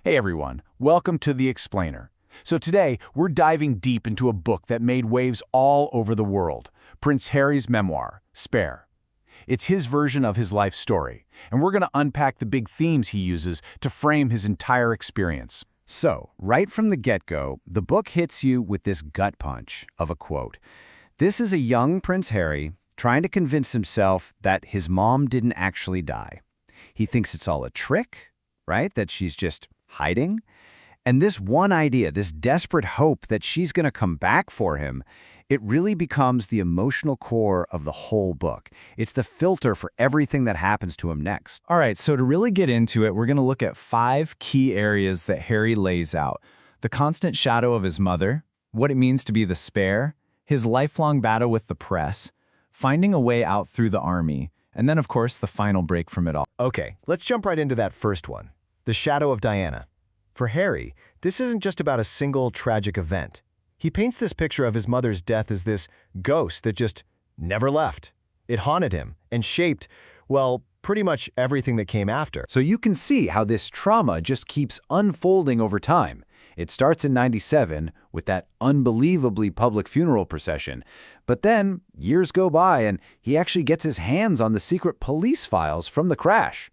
Hey everyone, welcome to The Explainer. So today, we're diving deep into a book that made waves all over the world, Prince Harry's memoir, Spare. It's his version of his life story, and we're going to unpack the big themes he uses to frame his entire experience. So, right from the get-go, the book hits you with this gut punch of a quote. This is a young Prince Harry trying to convince himself that his mom didn't actually die. He thinks it's all a trick, right? That she's just hiding. And this one idea, this desperate hope that she's going to come back for him, it really becomes the emotional core of the whole book. It's the filter for everything that happens to him next. All right, so to really get into it, we're going to look at 5 key areas that Harry lays out. The constant shadow of his mother, what it means to be the spare, his lifelong battle with the press, finding a way out through the army, and then, of course, the final break from it all. Okay, let's jump right into that first one. The shadow of Diana. For Harry, this isn't just about a single tragic event. He paints this picture of his mother's death as this ghost that just never left. It haunted him and shaped, well, pretty much everything that came after. So you can see how this trauma just keeps unfolding over time. It starts in '97 with that unbelievably public funeral procession. But then years go by and he actually gets his hands on the secret police files from the crash.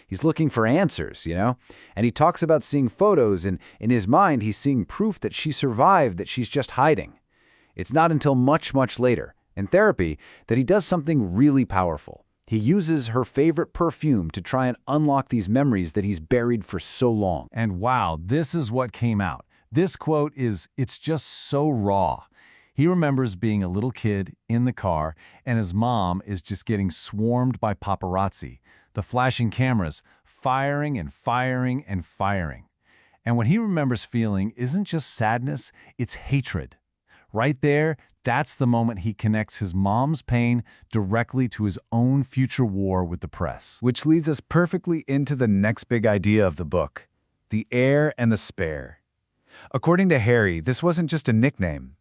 He's looking for answers, and he talks about seeing photos, and in his mind, he's seeing proof that she survived, that she's just hiding. It's not until much, much later, in therapy, that he does something really powerful. He uses her favorite perfume to try and unlock these memories that he's buried for so long. And wow, this is what came out. This quote it's just so raw. He remembers being a little kid in the car, and his mom is just getting swarmed by paparazzi, the flashing cameras, firing and firing and firing. And what he remembers feeling isn't just sadness, it's hatred. Right there, that's the moment he connects his mom's pain directly to his own future war with the press. Which leads us perfectly into the next big idea of the book, the heir and the spare. According to Harry, this wasn't just a nickname.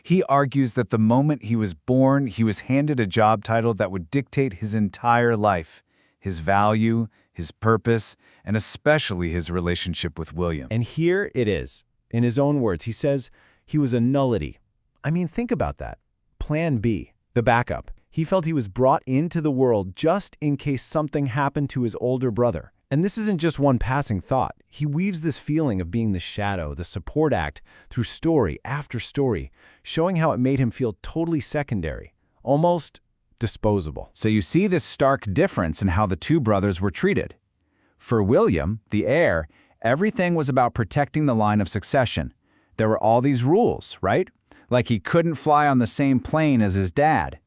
He argues that the moment he was born, he was handed a job title that would dictate his entire life, his value, his purpose, and especially his relationship with William. And here it is. In his own words, he says he was a nullity. I mean, think about that. Plan B, the backup. He felt he was brought into the world just in case something happened to his older brother. And this isn't just one passing thought. He weaves this feeling of being the shadow, the support act, through story after story, showing how it made him feel totally secondary, almost disposable. So you see this stark difference in how the two brothers were treated. For William, the heir, everything was about protecting the line of succession. There were all these rules, right? Like he couldn't fly on the same plane as his dad.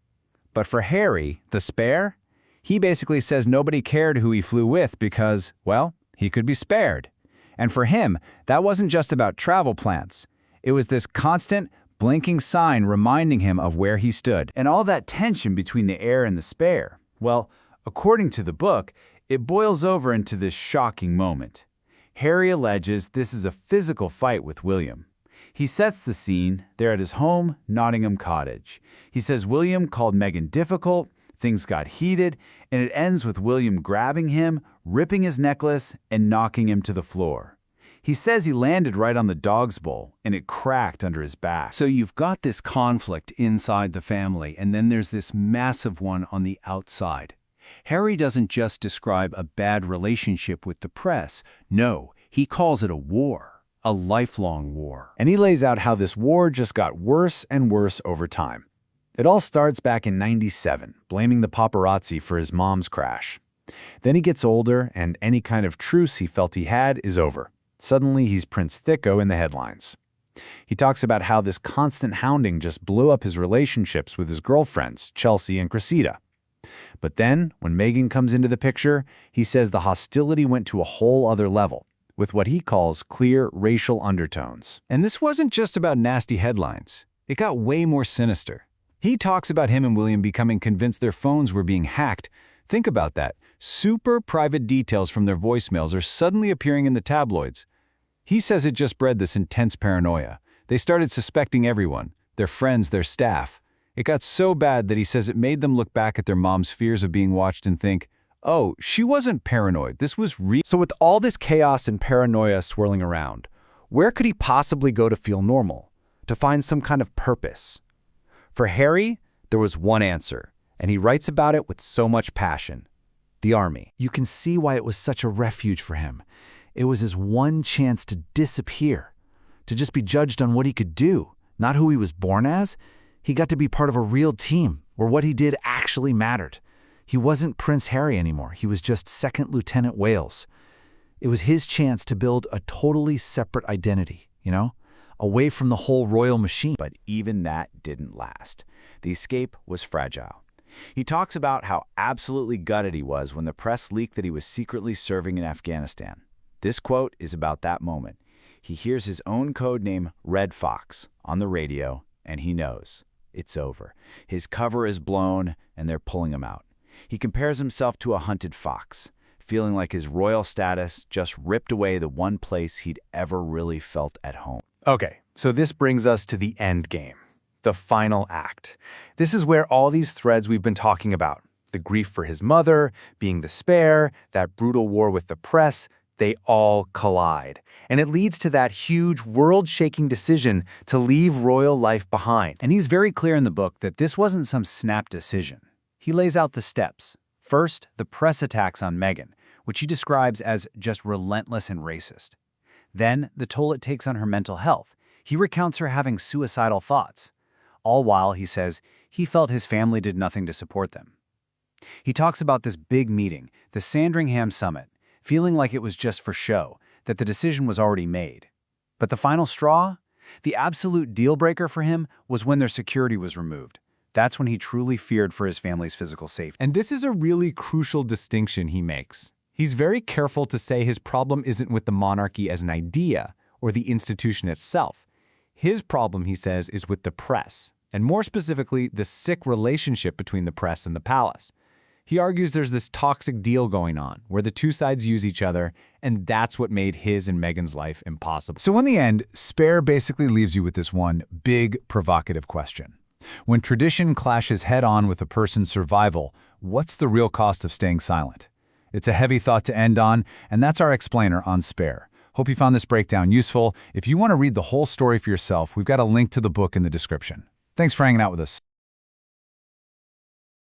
But for Harry, the spare, he basically says nobody cared who he flew with because, well, he could be spared. And for him, that wasn't just about travel plans. It was this constant, blinking sign reminding him of where he stood. And all that tension between the heir and the spare, well, according to the book, it boils over into this shocking moment. Harry alleges this is a physical fight with William. He sets the scene. They're at his home, Nottingham Cottage. He says William called Meghan difficult, things got heated, and it ends with William grabbing him, ripping his necklace, and knocking him to the floor. He says he landed right on the dog's bowl, and it cracked under his back. So you've got this conflict inside the family, and then there's this massive one on the outside. Harry doesn't just describe a bad relationship with the press. No, he calls it a war, a lifelong war. And he lays out how this war just got worse and worse over time. It all starts back in '97, blaming the paparazzi for his mom's crash. Then he gets older, and any kind of truce he felt he had is over. Suddenly, he's Prince Thicko in the headlines. He talks about how this constant hounding just blew up his relationships with his girlfriends, Chelsea and Cressida. But then, when Meghan comes into the picture, he says the hostility went to a whole other level, with what he calls clear racial undertones. And this wasn't just about nasty headlines. It got way more sinister. He talks about him and William becoming convinced their phones were being hacked. Think about that. Super private details from their voicemails are suddenly appearing in the tabloids. He says it just bred this intense paranoia. They started suspecting everyone, their friends, their staff. It got so bad that he says it made them look back at their mom's fears of being watched and think, Oh, she wasn't paranoid. This was real. So with all this chaos and paranoia swirling around, where could he possibly go to feel normal, to find some kind of purpose? For Harry, there was one answer, and he writes about it with so much passion: the army. You can see why it was such a refuge for him. It was his one chance to disappear, to just be judged on what he could do, not who he was born as. He got to be part of a real team, where what he did actually mattered. He wasn't Prince Harry anymore. He was just Second Lieutenant Wales. It was his chance to build a totally separate identity, away from the whole royal machine. But even that didn't last. The escape was fragile. He talks about how absolutely gutted he was when the press leaked that he was secretly serving in Afghanistan. This quote is about that moment. He hears his own code name, Red Fox, on the radio, and he knows it's over. His cover is blown, and they're pulling him out. He compares himself to a hunted fox, feeling like his royal status just ripped away the one place he'd ever really felt at home. Okay, so this brings us to the end game, the final act. This is where all these threads we've been talking about, the grief for his mother, being the spare, that brutal war with the press, they all collide. And it leads to that huge, world-shaking decision to leave royal life behind. And he's very clear in the book that this wasn't some snap decision. He lays out the steps. First, the press attacks on Meghan, which he describes as just relentless and racist. Then, the toll it takes on her mental health. He recounts her having suicidal thoughts. All while, he says, he felt his family did nothing to support them. He talks about this big meeting, the Sandringham Summit, feeling like it was just for show, that the decision was already made. But the final straw? The absolute deal-breaker for him was when their security was removed. That's when he truly feared for his family's physical safety. And this is a really crucial distinction he makes. He's very careful to say his problem isn't with the monarchy as an idea or the institution itself. His problem, he says, is with the press, and more specifically, the sick relationship between the press and the palace. He argues there's this toxic deal going on, where the two sides use each other, and that's what made his and Meghan's life impossible. So in the end, Spare basically leaves you with this one big, provocative question. When tradition clashes head-on with a person's survival, what's the real cost of staying silent? It's a heavy thought to end on, and that's our explainer on Spare. Hope you found this breakdown useful. If you want to read the whole story for yourself, we've got a link to the book in the description. Thanks for hanging out with us.